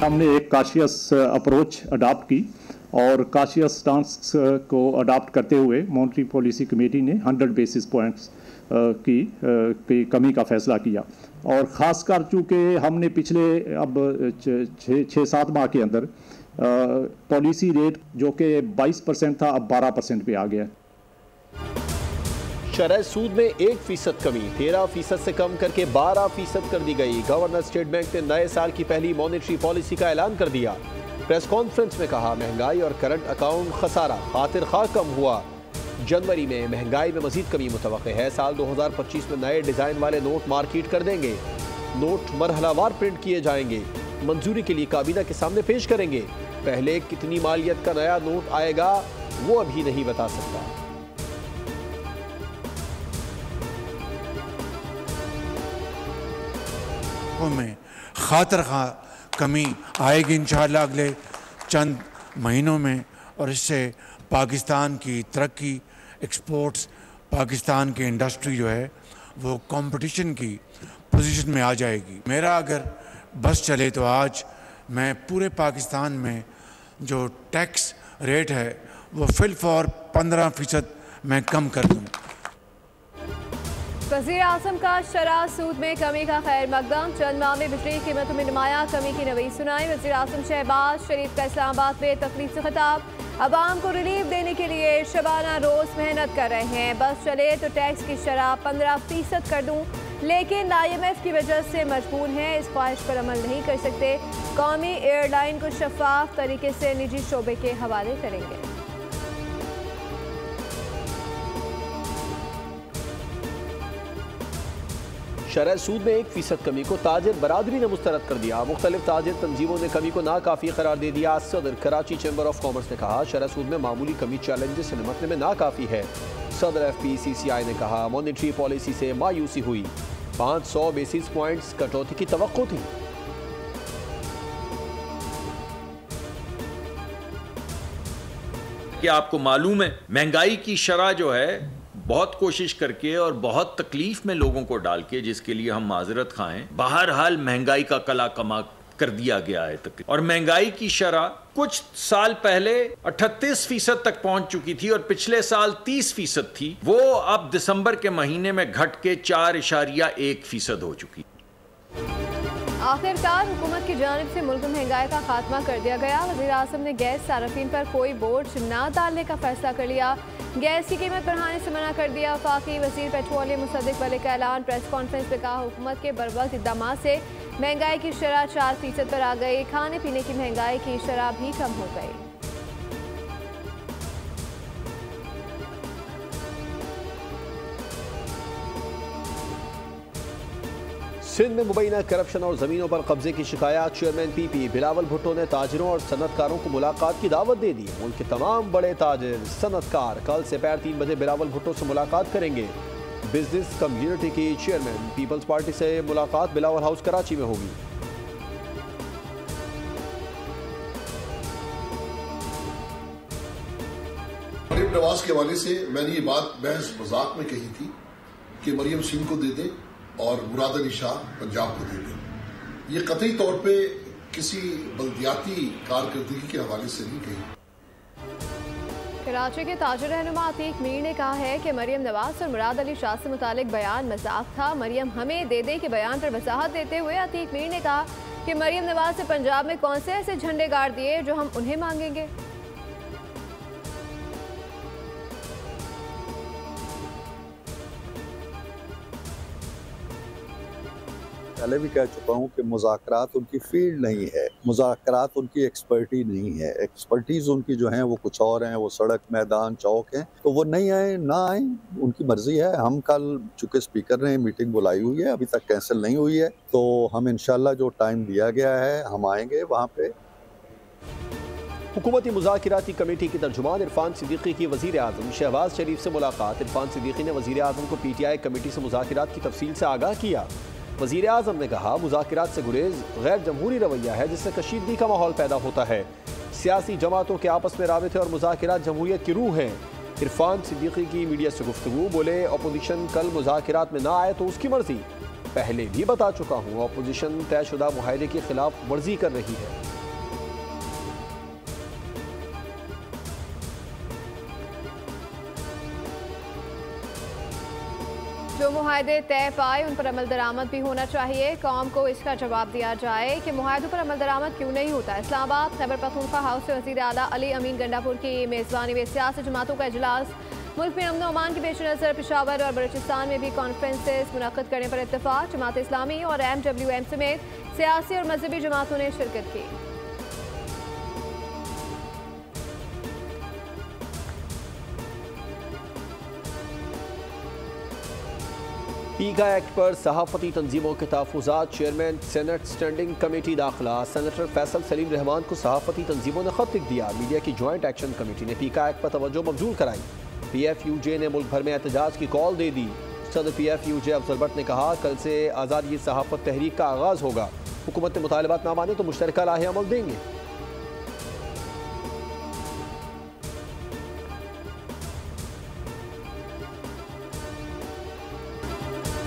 हमने एक cautious approach adopt की और काशियस स्टांस को अडॉप्ट करते हुए मॉनेटरी पॉलिसी कमेटी ने 100 बेसिस पॉइंट्स की कमी का फैसला किया। और ख़ासकर चूँकि हमने पिछले अब 6-7 माह के अंदर पॉलिसी रेट जो कि 22% था अब 12% पे आ गया। शरह सूद में 1% कमी 13% से कम करके 12% कर दी गई। गवर्नर स्टेट बैंक ने नए साल की पहली मॉनेटरी पॉलिसी का ऐलान कर दिया। प्रेस कॉन्फ्रेंस में कहा महंगाई और करंट अकाउंट खसारा खातिर खा कम हुआ। जनवरी में महंगाई में मजीद कमी मुतवक्के है। साल 2025 में नए डिजाइन वाले नोट मार्केट कर देंगे। नोट मरहलावार प्रिंट किए जाएंगे। मंजूरी के लिए काबीना के सामने पेश करेंगे। पहले कितनी मालियत का नया नोट आएगा वो अभी नहीं बता सकता। में खातिर खा कमी आएगी इंशाअल्लाह अगले चंद महीनों में, और इससे पाकिस्तान की तरक्की, एक्सपोर्ट्स, पाकिस्तान की इंडस्ट्री जो है वो कंपटीशन की पोजीशन में आ जाएगी। मेरा अगर बस चले तो आज मैं पूरे पाकिस्तान में जो टैक्स रेट है वो फिलफौर 15% मैं कम कर दूँ। वज़ीर आज़म का शरह सूद में कमी का खैर मकदम। चंद माह में बिजली की कीमतों में नुमाया कमी की नवीं सुनाई। वज़ीर आज़म शहबाज शरीफ का इस्लामाबाद में तकरीब से खिताब। अवाम को रिलीफ देने के लिए शबाना रोज़ मेहनत कर रहे हैं। बस चले तो टैक्स की शरह 15% कर दूँ, लेकिन IMF की वजह से मजबूर हैं, इस ख्वाहिश पर अमल नहीं कर सकते। कौमी एयरलाइन को शफाफ तरीके से निजी शोबे के हवाले करेंगे। शरह सूद में 1% कमी को ताजिर बरादरी ने मुस्तरद कर दिया। मुख्तलिफ ताजिर तंजीमों ने कमी को नाकाफी करार दे दिया। सदर कराची चैम्बर ऑफ कॉमर्स ने कहा शरह सूद में मामूली कमी चैलेंजेस से निपटने में नाकाफी है। सदर FPCCI ने कहा मॉनेटरी पॉलिसी से मायूसी हुई, 500 बेसिस पॉइंट्स कटौती की तवक्को थी। कि आपको मालूम है महंगाई की शरह जो है बहुत कोशिश करके और बहुत तकलीफ में लोगों को डाल के, जिसके लिए हम माजरत खाएं, बहरहाल महंगाई का कला कमा कर दिया गया है तकरीबन। और महंगाई की शरह कुछ साल पहले 38% तक पहुंच चुकी थी और पिछले साल 30% थी। वो अब दिसंबर के महीने में घट के 4.1% हो चुकी। आखिरकार हुकूमत की जानिब से मुल्क में महंगाई का खात्मा कर दिया गया। वज़ीर आज़म ने गैस सार्फिन पर कोई बोझ न डालने का फैसला कर लिया। गैस की कीमत बढ़ाने से मना कर दिया। वफाकी वज़ीर पेट्रोलियम मुसद्दिक वली का ऐलान। प्रेस कॉन्फ्रेंस में कहा हुकूमत के बरवक्त इक़दाम से महंगाई की शरह 4% पर आ गई। खाने पीने की महंगाई की शरह भी कम हो गई। सिंध में मुबैना करप्शन और जमीनों पर कब्जे की शिकायत। चेयरमैन PP बिलावल भुट्टो ने ताजिरों और सनतकारों को मुलाकात की दावत दे दी। मुल्क के तमाम बड़े ताजिर सनतकार कल से 3 बजे बिलावल भुट्टो से मुलाकात करेंगे। बिजनेस कम्युनिटी की चेयरमैन पीपल्स पार्टी से मुलाकात बिलावल हाउस कराची में होगी। मरियम नवाज के हवाले से मैंने ये बात महज मजाक में कही थी कि मरियम सिंह को दे दे और मुराद अली शाह पंजाब को दे दें। ये कतई तौर पे किसी बल्दियाती कारकर्दगी के हवाले से नहीं कही। कराची के ताजिर रहनुमा अतीक मीर ने कहा है कि मरियम नवाज और मुराद अली शाह से मुतालिक बयान मजाक था। मरियम हमें दे दे के बयान पर वजाहत देते हुए अतीक मीर ने कहा कि मरियम नवाज से पंजाब में कौन से ऐसे झंडे गाड़ दिए जो हम उन्हें मांगेंगे। पहले भी कह चुका हूँ कि मुज़ाकरात उनकी फील्ड नहीं है, मुज़ाकरात उनकी एक्सपर्टीज नहीं है। एक्सपर्टीज उनकी जो है वो कुछ और हैं, वो सड़क मैदान चौक हैं, तो वो नहीं आए ना आए उनकी मर्जी है। हम कल चूँकि स्पीकर ने मीटिंग बुलाई हुई है, अभी तक कैंसिल नहीं हुई है, तो हम इंशाल्लाह जो टाइम दिया गया है हम आएंगे वहाँ पे। हुकूमती मुज़ाकिराती कमेटी की तर्जुमान इरफान सिद्दीकी की वज़ीर आज़म शहबाज शरीफ से मुलाकात। इरफान सिद्दीकी ने वज़ीर आज़म को PTI कमेटी से मुज़ाकिरात की तफसील से आगाह किया। वज़ीर आज़म ने कहा मुज़ाकिरात से गुरेज गैर जमहूरी रवैया है जिससे कशीदगी का माहौल पैदा होता है। सियासी जमातों के आपस में राबिते और मुज़ाकिरात जमहूरियत की रूह हैं। इरफान सिद्दीकी की मीडिया से गुफ्तगू। बोले अपोजिशन कल मुज़ाकिरात में ना आए तो उसकी मर्जी। पहले भी बता चुका हूँ अपोजिशन तयशुदा मुआहदे की खिलाफ वर्जी कर रही है। जो मुआहदे तय पाए उन पर अमल दरामद भी होना चाहिए। कौम को इसका जवाब दिया जाए कि मुआहदों पर अमल दरामद क्यों नहीं होता। इस्लामाबाद खैबर पख्तूनख्वा हाउस से वज़ीर आला अली अमीन गंडापुर की मेज़बानी में सियासी जमातों का इजलास। मुल्क में अमन व अमान के पेश नज़र पेशावर और बलूचिस्तान में भी कॉन्फ्रेंसेस मुनक़्क़िद करने पर इत्तफाक। जमात इस्लामी और MWM समेत सियासी और मजहबी जमातों ने शिरकत की। पीका एक्ट पर सहाफ़ती तंजीमों के तहफ़्फ़ुज़ात। चेयरमैन सेनेट स्टैंडिंग कमेटी दाखिला सेनेटर फैसल सलीम रहमान को सहाफ़ती तंजीमों ने ख़त लिख दिया। मीडिया की जॉइंट एक्शन कमेटी ने पीका एक्ट पर तवज्जो मबजूल कराई। PFUJ ने मुल्क भर में एहतजाज की कॉल दे दी। सदर PFUJ अफजल भट्ट ने कहा, कल से आज़ादी सहाफ़त तहरीक का आगाज़ होगा। हुकूमत ने मुतालबात ना माने तो मुश्तरका राह अमल देंगे।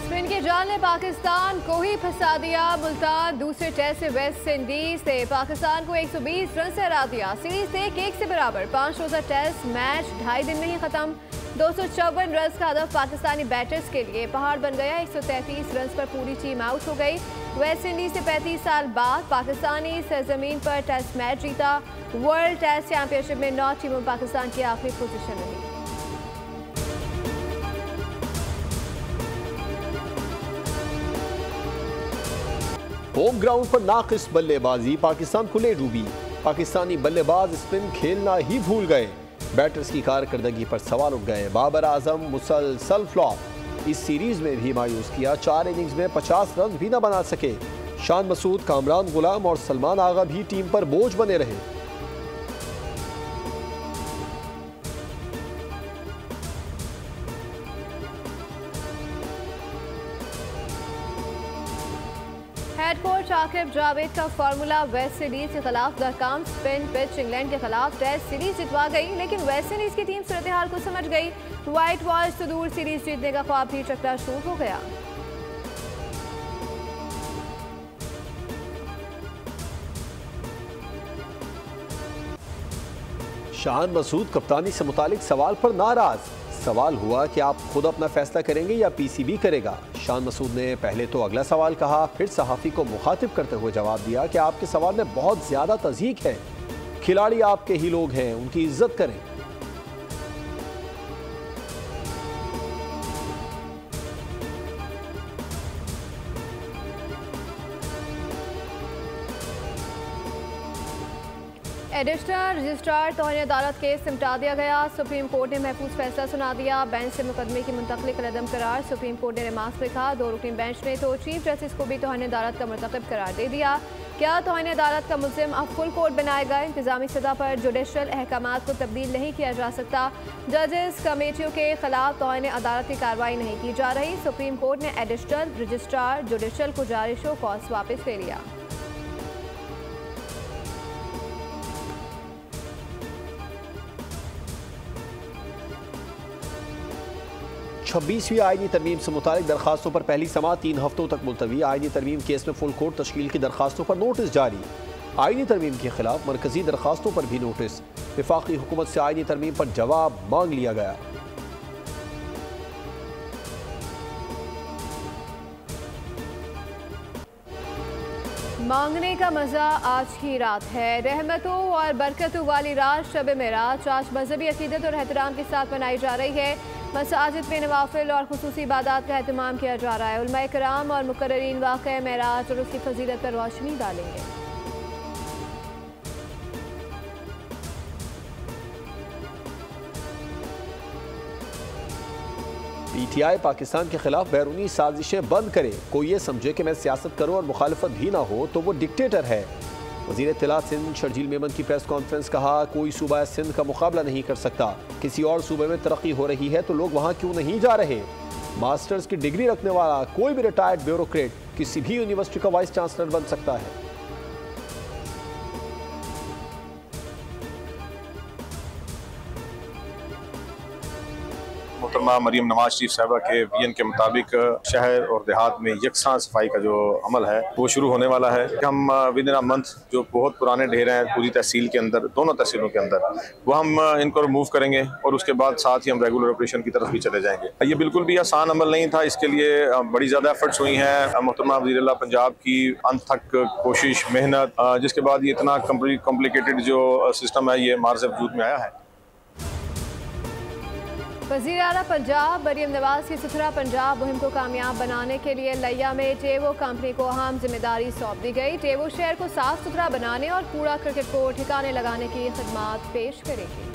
स्पिन के जाल ने पाकिस्तान को ही फंसा दिया। मुल्तान दूसरे टेस्ट से वेस्ट इंडीज से पाकिस्तान को 120 रन से हरा दिया। सीरीज 1-1 से बराबर। 5 रोजा टेस्ट मैच 2.5 दिन में ही खत्म। 254 रन का हदफ पाकिस्तानी बैटर्स के लिए पहाड़ बन गया। 133 रन पर पूरी टीम आउट हो गई। वेस्ट इंडीज से 35 साल बाद पाकिस्तानी सरजमीन पर टेस्ट मैच जीता। वर्ल्ड टेस्ट चैंपियनशिप में 9 टीमों में पाकिस्तान की आखिरी पोजीशन रही। होम ग्राउंड पर नाकिस बल्लेबाजी, पाकिस्तान खुले डूबी। पाकिस्तानी बल्लेबाज स्पिन खेलना ही भूल गए। बैटर्स की कारकर्दगी पर सवाल उठ गए। बाबर आजम मुसलसल फ्लॉप। इस सीरीज में भी मायूस किया। 4 इनिंग्स में 50 रन भी न बना सके। शान मसूद, कामरान गुलाम और सलमान आगा भी टीम पर बोझ बने रहे। हेड कोच आकिब जावेद का फार्मूला वेस्ट इंडीज के खिलाफ नाकाम। स्पिन पिच इंग्लैंड के खिलाफ टेस्ट सीरीज जितवा गई, लेकिन वेस्ट इंडीज की टीम सूरत हाल को समझ गई। व्हाइट वॉश तो दूर, सीरीज जीतने का ख्वाब भी चकनाचूर हो गया। शान मसूद कप्तानी से मुतालिक सवाल पर नाराज। सवाल हुआ कि आप खुद अपना फैसला करेंगे या PCB करेगा। शान मसूद ने पहले तो अगला सवाल कहा, फिर सहाफ़ी को मुखातिब करते हुए जवाब दिया कि आपके सवाल में बहुत ज़्यादा तज़हीक है। खिलाड़ी आपके ही लोग हैं, उनकी इज्जत करें। एडिशनल रजिस्ट्रार तौहीन अदालत केस सिमटा दिया गया। सुप्रीम कोर्ट ने महफूज फैसला सुना दिया। बेंच से मुकदमे की मुंतकली का अदम करार। सुप्रीम कोर्ट ने रिमार्क्स लिखा। 2 रुकनी बेंच ने तो चीफ जस्टिस को भी तौहीन अदालत का मुर्तकब करार दे दिया। क्या तौहीन अदालत का मुल्ज़िम अब फुल कोर्ट बनाएगा? इंतजामी सतह पर जुडिशल अहकामात को तब्दील नहीं किया जा सकता। जजेस कमेटियों के खिलाफ तौहीन अदालत की कार्रवाई नहीं की जा रही। सुप्रीम कोर्ट ने एडिशनल रजिस्ट्रार जुडिशल को जारी शो कॉज वापस ले लिया। छब्बीसवीं आईनी तरमीम से मुतालिक दरखास्तों पर पहली समाअत 3 हफ्तों तक मुलतवी। आईनी तरमीम केस में फुल कोर्ट तश्कील की दरखास्तों पर नोटिस जारी। आईनी तरमीम के खिलाफ मरकजी दरखास्तों पर भी नोटिस। वफाकी हुकूमत से आईनी तरमीम पर जवाब मांग लिया गया। मांगने का मज़ा आज की रात है। रहमतों और बरकतों वाली रात शब मेराज आज मजहबी अकीदत और एहतराम के साथ मनाई जा रही है। मसाजिद में नवाफिल और खुसूसी इबादत का एहतमाम किया जा रहा है। उलमाए कराम और मुकर्ररीन वाक़या मेराज और उसकी फजीलत पर रोशनी डालेंगे। PTI पाकिस्तान के खिलाफ बैरूनी साजिशें बंद करे। कोई ये समझे कि मैं सियासत करूं और मुखालफत भी ना हो तो वो डिक्टेटर है। वज़ीर इत्तलात सिंध शर्जील मेमन की प्रेस कॉन्फ्रेंस। कहा, कोई सूबा सिंध का मुकाबला नहीं कर सकता। किसी और सूबे में तरक्की हो रही है तो लोग वहाँ क्यों नहीं जा रहे? मास्टर्स की डिग्री रखने वाला कोई भी रिटायर्ड ब्यूरोक्रेट किसी भी यूनिवर्सिटी का वाइस चांसलर बन सकता है। मोहतरमा मरियम नवाज शरीफ साहबा के विजन के मुताबिक शहर और देहात में यकसां सफाई का जो अमल है वो शुरू होने वाला है। हम विद इन अ मंथ जो बहुत पुराने ढेर हैं पूरी तहसील के अंदर, दोनों तहसीलों के अंदर, वो हम इनको रिमूव करेंगे और उसके बाद साथ ही हम रेगुलर ऑपरेशन की तरफ भी चले जाएंगे। ये बिल्कुल भी आसान अमल नहीं था, इसके लिए बड़ी ज़्यादा एफर्ट्स हुई हैं। मोहतरमा वज़ीर-ए-आला पंजाब की अंत तक कोशिश, मेहनत, जिसके बाद ये इतना कॉम्प्लिकेटेड जो सिस्टम है ये मार्ज़ वजूद में आया है। वज़ीर आला पंजाब मरियम नवाज की सुथरा पंजाब मुहिम को कामयाब बनाने के लिए लिया में टेवो कंपनी को अहम जिम्मेदारी सौंप दी गई। टेवो शहर को साफ सुथरा बनाने और कूड़ा क्रिकेट को ठिकाने लगाने की खिदमत पेश करेगी।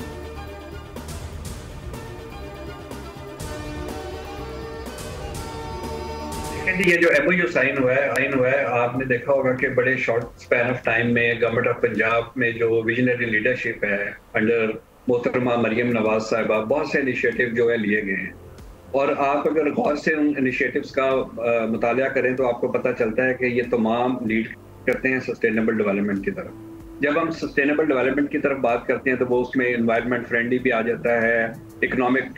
ये जो MOU साइन हुआ है, आपने देखा होगा कि बड़े शॉर्ट स्पैन ऑफ टाइम में गवर्नमेंट ऑफ पंजाब में जो विजनरी लीडरशिप है अंडर मोहतरमा मरियम नवाज साहिबा, बहुत से इनिशिएटिव जो है लिए गए हैं। और आप अगर गौर से उन इनिशिएटिव्स का मुताला करें तो आपको पता चलता है कि ये तमाम लीड करते हैं सस्टेनेबल डेवलपमेंट की तरफ। जब हम सस्टेनेबल डेवलपमेंट की तरफ बात करते हैं तो वो उसमें एनवायरनमेंट फ्रेंडली भी आ जाता है, इकोनॉमिक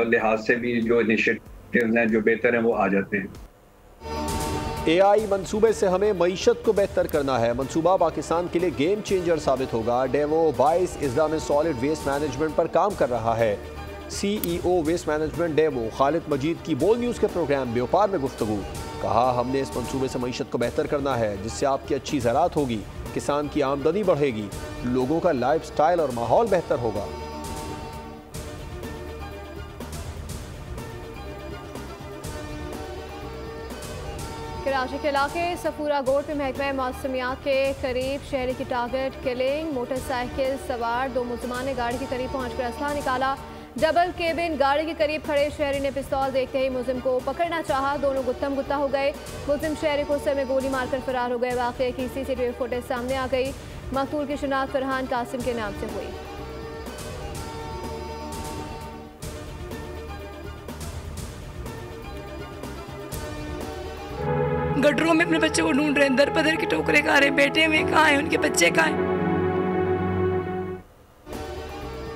लिहाज से भी जो इनिशिएटिव्स हैं जो बेहतर हैं वो आ जाते हैं। AI मंसूबे से हमें मईशत को बेहतर करना है। मंसूबा पाकिस्तान के लिए गेम चेंजर साबित होगा। डेवो 22 अजला में सॉलिड वेस्ट मैनेजमेंट पर काम कर रहा है। CEO वेस्ट मैनेजमेंट डेवो खालिद मजीद की बोल न्यूज़ के प्रोग्राम व्यापार में गुफ्तगू। कहा, हमने इस मंसूबे से मईशत को बेहतर करना है जिससे आपकी अच्छी ज़राअत होगी, किसान की आमदनी बढ़ेगी, लोगों का लाइफ स्टाइल और माहौल बेहतर होगा। कराची के इलाके सफूरा गोट में महकमा मौसमियात के करीब शहरी की टारगेट किलिंग। मोटरसाइकिल सवार 2 मुलजमान ने गाड़ी के करीब पहुंचकर असला निकाला। डबल केबिन गाड़ी के करीब खड़े शहरी ने पिस्तौल देखते ही मुलजिम को पकड़ना चाहा, दोनों गुत्तम गुत्ता हो गए। मुलजिम शहरी को सर में गोली मारकर फरार हो गए। वाक़े की CCTV फुटेज सामने आ गई। मकतूल की शिनाख्त फरहान कासिम के नाम से हुई। गटरों में अपने बच्चे को ढूंढ रहे हैं, दर पदर के टोकरे खा रहे, बेटे में कहाँ हैं, उनके बच्चे कहाँ हैं।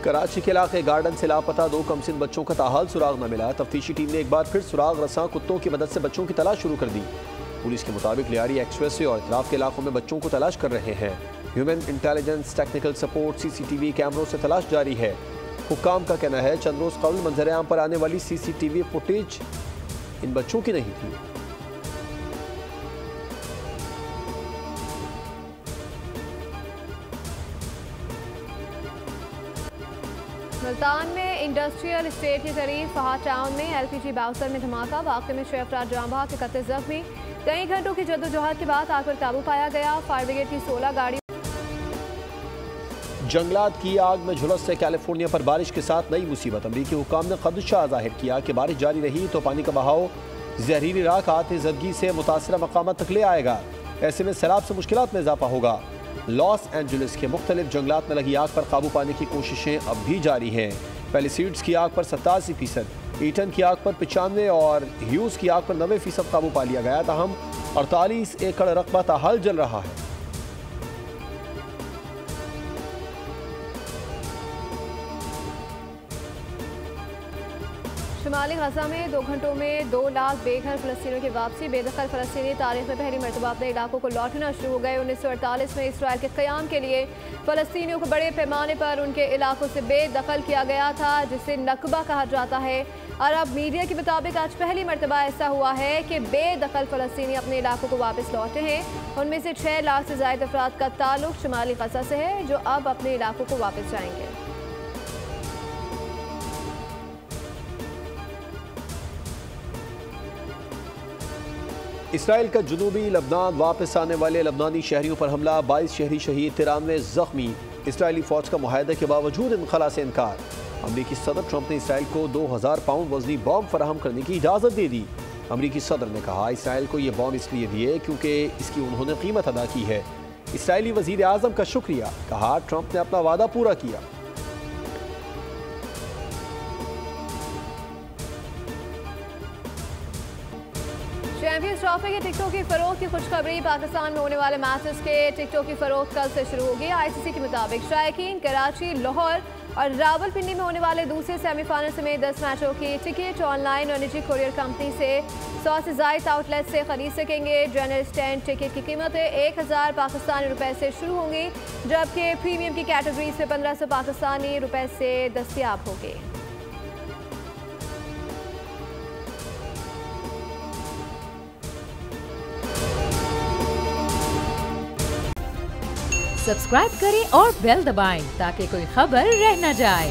कराची के इलाके गार्डन से लापता 2 कमसिन बच्चों का ताहाल सुराग न मिला। तफ्तीशी टीम ने एक बार फिर सुराग रसां कुत्तों की मदद से बच्चों की तलाश शुरू कर दी। पुलिस के मुताबिक लियारी एक्सप्रेसवे और इतराफ के इलाकों में बच्चों को तलाश कर रहे हैं। Human intelligence, technical support, CCTV कैमरों से तलाश जारी है। हुक्काम का कहना है चंद रोज कबल मंजर आम पर आने वाली CCTV फुटेज इन बच्चों की नहीं थी। मुल्तान में इंडस्ट्रियल स्टेट के करीब फहाद टाउन में LPG बाउसर में धमाका। वाक़े में 6 अफराद जान बहक, 31 जख्मी। कई घंटों की जद्दोजहद के बाद आग पर काबू पाया गया। फायर ब्रिगेड की 16 गाड़ी। जंगलात की आग में झुलस से कैलिफोर्निया पर बारिश के साथ नई मुसीबत। अमरीकी हुकाम ने खदशा जाहिर किया कि बारिश जारी रही तो पानी का बहाव जहरीली राख आते ज़दगी से मुतासरा मकामात तक ले आएगा। ऐसे में सैलाब से मुश्किलात में इजाफा होगा। लॉस एंजलिस के मुख्तलिफ जंगलात में लगी आग पर काबू पाने की कोशिशें अब भी जारी हैं। पैलिसीड्स की आग पर 87%, ईटन की आग पर 95% और ह्यूज की आग पर 90% काबू पा लिया गया। ताहम 48 एकड़ रकबा ताहाल जल रहा है। शुमाली गजा में 2 घंटों में 2 लाख बेघर फलस्तीनियों की वापसी। बेदखल फलस्तीनी तारीख में पहली मरतबा अपने इलाकों को लौटना शुरू हो गए। 1948 में इसराइल के क़याम के लिए फलस्तीनियों को बड़े पैमाने पर उनके इलाकों से बेदखल किया गया था, जिसे नकबा कहा जाता है। अरब मीडिया के मुताबिक आज पहली मरतबा ऐसा हुआ है कि बेदखल फलस्तीनी अपने इलाकों को वापस लौटे हैं। उनमें से 6 लाख से ज़ायद अफराद का ताल्लुक शुमाली गजा से है, जो अब अपने इलाकों को वापस जाएंगे। इसराइल का जुनूबी लबनान वापस आने वाले लबनानी शहरियों पर हमला। 22 शहरी शहीद, 93 जख्मी। इसराइली फौज का मुआहदे के बावजूद इनखला से इनकार। अमरीकी सदर ट्रंप ने इसराइल को 2000 पाउंड वजनी बॉम्ब फराहम करने की इजाज़त दे दी। अमरीकी सदर ने कहा इसराइल को ये बॉम्ब इसलिए दिए क्योंकि इसकी उन्होंने कीमत अदा की है। इसराइली वज़ीर आज़म का शुक्रिया, कहा ट्रंप ने अपना वादा पूरा किया। चैंपियंस इजाफे की टिकटों की फरोख्त की खुशखबरी। पाकिस्तान में होने वाले मैचेस के टिकटों की फरोख्त कल से शुरू होगी। ICC के मुताबिक शायकीन कराची, लाहौर और रावलपिंडी में होने वाले दूसरे सेमीफाइनल समेत 10 मैचों की टिकट ऑनलाइन और निजी कोरियर कंपनी से 100 से ज़ायद आउटलेट से खरीद सकेंगे। जनरल स्टैंड टिकट की कीमतें 1000 पाकिस्तानी रुपए से शुरू होंगी, जबकि प्रीमियम की कैटेगरीज में 1500 पाकिस्तानी रुपए से दस्तियाब होंगे। सब्सक्राइब करें और बेल दबाएं ताकि कोई खबर रह न जाए।